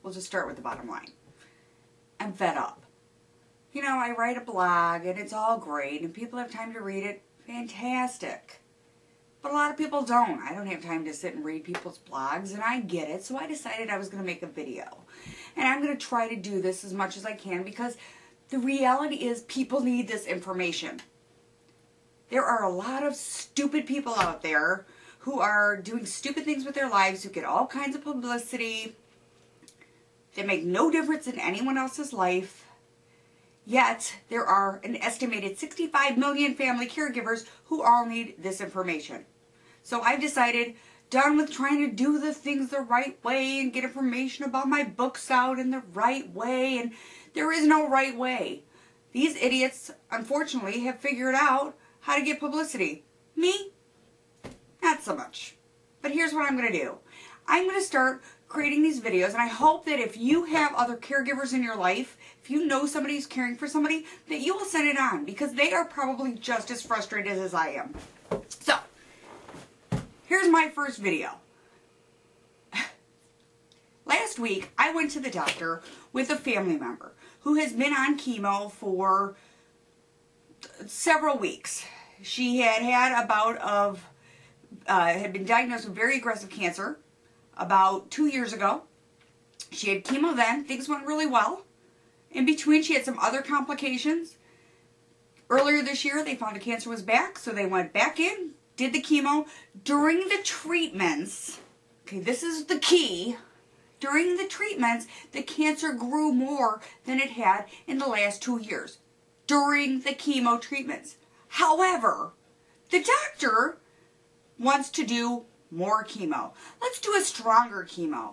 we'll just start with the bottom line. I'm fed up. You know, I write a blog and it's all great and people have time to read it. Fantastic. But a lot of people don't. I don't have time to sit and read people's blogs, and I get it. So I decided I was going to make a video. And I'm going to try to do this as much as I can because the reality is people need this information. There are a lot of stupid people out there who are doing stupid things with their lives, who get all kinds of publicity that make no difference in anyone else's life. Yet, there are an estimated 65 million family caregivers who all need this information. So I've decided, done with trying to do the things the right way and get information about my books out in the right way, and there is no right way. These idiots, unfortunately, have figured out how to get publicity. Me? Not so much. But here's what I'm going to do. I'm going to start creating these videos, and I hope that if you have other caregivers in your life, if you know somebody who's caring for somebody, that you will send it on, because they are probably just as frustrated as I am. So, here's my first video. Last week, I went to the doctor with a family member who has been on chemo for several weeks. She had a bout of, had been diagnosed with very aggressive cancer about 2 years ago. She had chemo then. Things went really well. In between, she had some other complications. Earlier this year, they found the cancer was back, so they went back in, did the chemo. During the treatments, okay, this is the key. During the treatments, the cancer grew more than it had in the last 2 years. During the chemo treatments. However, the doctor wants to do more chemo. Let's do a stronger chemo.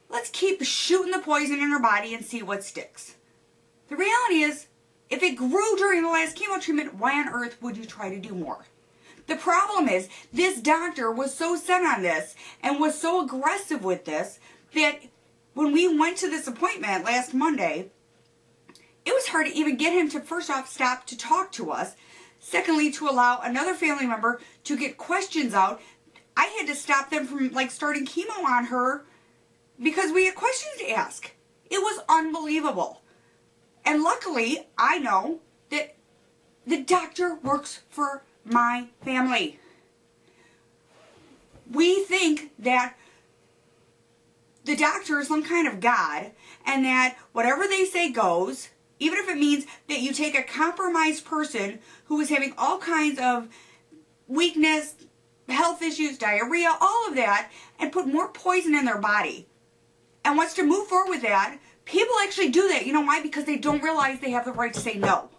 Let's keep shooting the poison in her body and see what sticks. The reality is, if it grew during the last chemo treatment, why on earth would you try to do more? The problem is, this doctor was so set on this and was so aggressive with this that when we went to this appointment last Monday, it was hard to even get him to, first off, stop to talk to us. Secondly, to allow another family member to get questions out. I had to stop them from starting chemo on her because we had questions to ask. It was unbelievable. And luckily, I know that the doctor works for my family. We think that the doctor is some kind of God and that whatever they say goes, even if it means that you take a compromised person who is having all kinds of weakness, health issues, diarrhea, all of that, and put more poison in their body and wants to move forward with that. People actually do that. You know why? Because they don't realize they have the right to say no.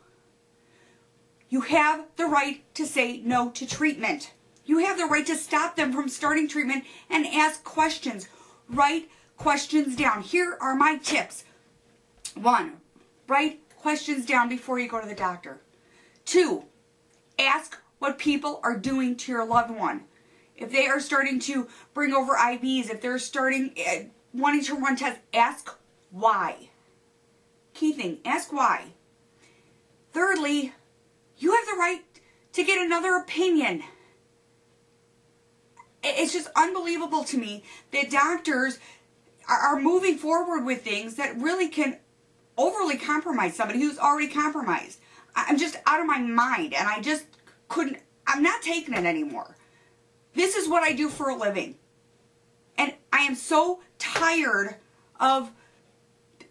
You have the right to say no to treatment. You have the right to stop them from starting treatment and ask questions. Write questions down. Here are my tips. 1, write questions down before you go to the doctor. 2, ask what people are doing to your loved one. If they are starting to bring over IVs, if they're starting wanting to run tests, ask why. Key thing, ask why. Thirdly, you have the right to get another opinion. It's just unbelievable to me that doctors are moving forward with things that really can overly compromise somebody who's already compromised. I'm just out of my mind, and I just couldn't, I'm not taking it anymore. This is what I do for a living. And I am so tired of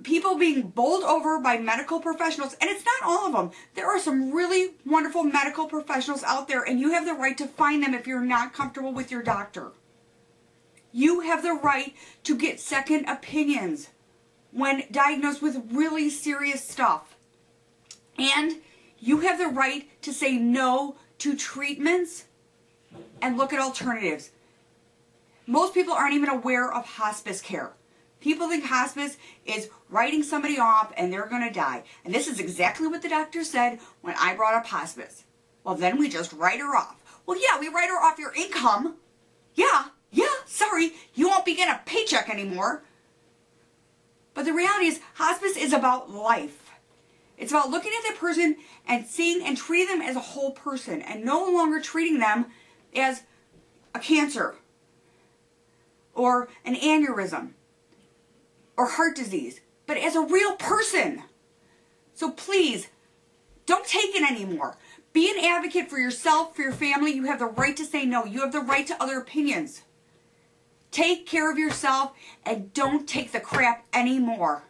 people being bowled over by medical professionals. And it's not all of them. There are some really wonderful medical professionals out there, and you have the right to find them if you're not comfortable with your doctor. You have the right to get second opinions when diagnosed with really serious stuff. And you have the right to say no to treatments and look at alternatives. Most people aren't even aware of hospice care. People think hospice is writing somebody off and they're going to die. And this is exactly what the doctor said when I brought up hospice. Well, then we just write her off. Well, yeah, we write her off your income. Yeah, sorry, you won't be getting a paycheck anymore. But the reality is, hospice is about life. It's about looking at that person and seeing and treating them as a whole person and no longer treating them as a cancer or an aneurysm. or heart disease, but as a real person. So please, don't take it anymore. Be an advocate for yourself, for your family. You have the right to say no. You have the right to other opinions. Take care of yourself and don't take the crap anymore.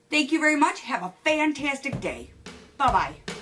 Thank you very much. Have a fantastic day. Bye-bye.